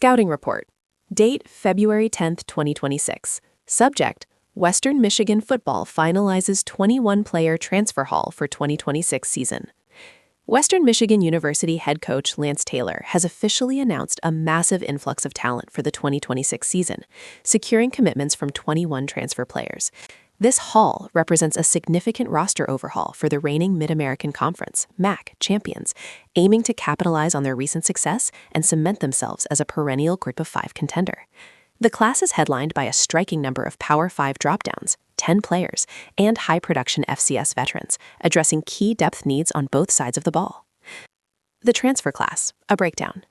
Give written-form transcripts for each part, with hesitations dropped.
Scouting Report. Date February 10, 2026. Subject: Western Michigan football finalizes 21-player transfer haul for 2026 season. Western Michigan University head coach Lance Taylor has officially announced a massive influx of talent for the 2026 season, securing commitments from 21 transfer players. This haul represents a significant roster overhaul for the reigning Mid-American Conference (MAC) champions, aiming to capitalize on their recent success and cement themselves as a perennial Group of 5 contender. The class is headlined by a striking number of Power 5 dropdowns, 10 players, and high-production FCS veterans, addressing key depth needs on both sides of the ball. The transfer class, a breakdown.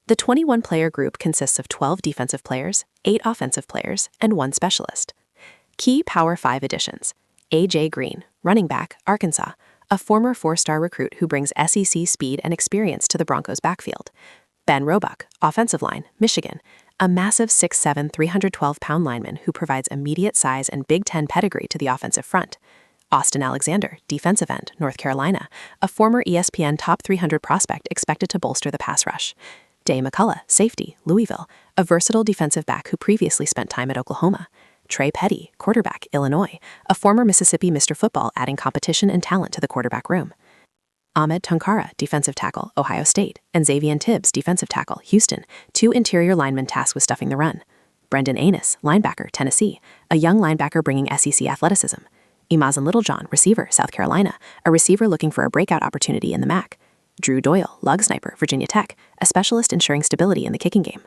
The 21-player group consists of 12 defensive players, 8 offensive players, and 1 specialist. Key Power 5 additions: A.J. Green, running back, Arkansas, a former 4-star recruit who brings SEC speed and experience to the Broncos' backfield. Ben Roebuck, offensive line, Michigan, a massive 6'7", 312-pound lineman who provides immediate size and Big Ten pedigree to the offensive front. Austin Alexander, defensive end, North Carolina, a former ESPN top 300 prospect expected to bolster the pass rush. Day McCullough, safety, Louisville, a versatile defensive back who previously spent time at Oklahoma. Trey Petty, quarterback, Illinois, a former Mississippi Mr. Football adding competition and talent to the quarterback room. Ahmed Tonkara, defensive tackle, Ohio State, and Xavier Tibbs, defensive tackle, Houston, 2 interior linemen tasked with stuffing the run. Brendan Anus, linebacker, Tennessee, a young linebacker bringing SEC athleticism. Imazan Littlejohn, receiver, South Carolina, a receiver looking for a breakout opportunity in the MAC. Drew Doyle, lug sniper, Virginia Tech, a specialist ensuring stability in the kicking game.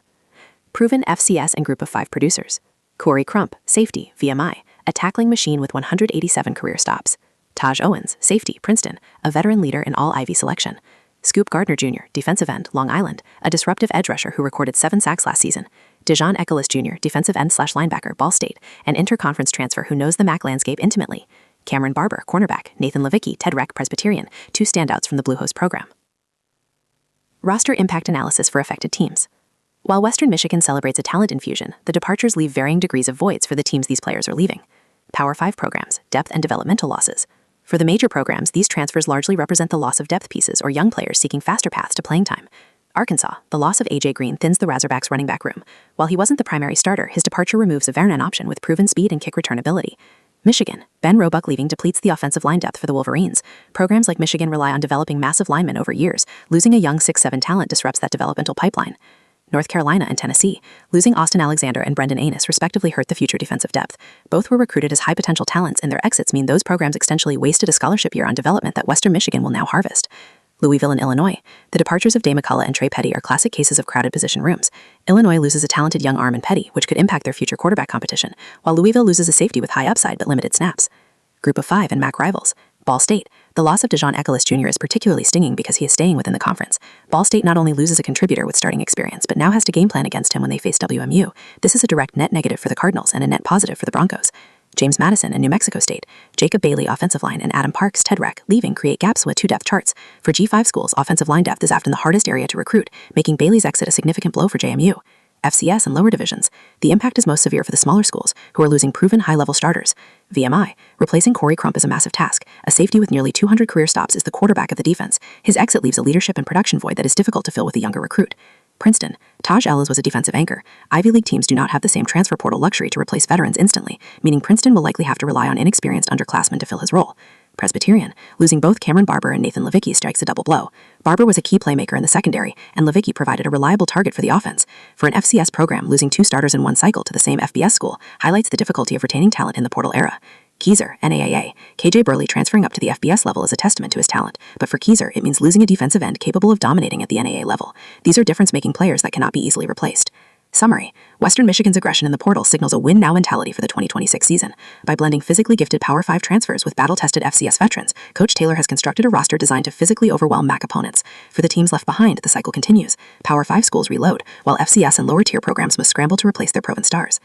Proven FCS and Group of 5 producers: Corey Crump, safety, VMI, a tackling machine with 187 career stops. Taj Owens, safety, Princeton, a veteran leader in all Ivy selection. Scoop Gardner Jr., defensive end, Long Island, a disruptive edge rusher who recorded 7 sacks last season. Dejon Ekelis Jr., defensive end/linebacker, Ball State, an interconference transfer who knows the MAC landscape intimately. Cameron Barber, cornerback, Nathan Levicki, Ted Reck, Presbyterian, 2 standouts from the Bluehost program. Roster impact analysis for affected teams. While Western Michigan celebrates a talent infusion, the departures leave varying degrees of voids for the teams these players are leaving. Power 5 programs, depth and developmental losses. For the major programs, these transfers largely represent the loss of depth pieces or young players seeking faster paths to playing time. Arkansas, the loss of A.J. Green thins the Razorbacks' running back room. While he wasn't the primary starter, his departure removes a veteran option with proven speed and kick return ability. Michigan, Ben Roebuck leaving depletes the offensive line depth for the Wolverines. Programs like Michigan rely on developing massive linemen over years. Losing a young 6'7" talent disrupts that developmental pipeline. North Carolina and Tennessee, losing Austin Alexander and Brendan Anus respectively hurt the future defensive depth. Both were recruited as high-potential talents, and their exits mean those programs essentially wasted a scholarship year on development that Western Michigan will now harvest. Louisville and Illinois, the departures of Day McCullough and Trey Petty are classic cases of crowded position rooms. Illinois loses a talented young arm in Petty, which could impact their future quarterback competition, while Louisville loses a safety with high upside but limited snaps. Group of 5 and MAC rivals. Ball State, the loss of Dejon Ekelis Jr. is particularly stinging because he is staying within the conference. Ball State not only loses a contributor with starting experience, but now has to game plan against him when they face WMU. This is a direct net negative for the Cardinals and a net positive for the Broncos. James Madison and New Mexico State, Jacob Bailey offensive line and Adam Parks, Ted Reck, leaving create gaps with 2 depth charts. For G5 schools, offensive line depth is often the hardest area to recruit, making Bailey's exit a significant blow for JMU. FCS and lower divisions, the impact is most severe for the smaller schools, who are losing proven high-level starters. VMI, replacing Corey Crump is a massive task. A safety with nearly 200 career stops is the quarterback of the defense. His exit leaves a leadership and production void that is difficult to fill with a younger recruit. Princeton, Taj Ellis was a defensive anchor. Ivy League teams do not have the same transfer portal luxury to replace veterans instantly, meaning Princeton will likely have to rely on inexperienced underclassmen to fill his role. Presbyterian, losing both Cameron Barber and Nathan Levicki strikes a double blow. Barber was a key playmaker in the secondary, and Levicki provided a reliable target for the offense. For an FCS program, losing 2 starters in one cycle to the same FBS school highlights the difficulty of retaining talent in the portal era. Keyser, NAIA, KJ Burley transferring up to the FBS level is a testament to his talent, but for Keyser, it means losing a defensive end capable of dominating at the NAIA level. These are difference-making players that cannot be easily replaced. Summary: Western Michigan's aggression in the portal signals a win-now mentality for the 2026 season. By blending physically gifted Power 5 transfers with battle-tested FCS veterans, Coach Taylor has constructed a roster designed to physically overwhelm MAC opponents. For the teams left behind, the cycle continues. Power 5 schools reload, while FCS and lower-tier programs must scramble to replace their proven stars.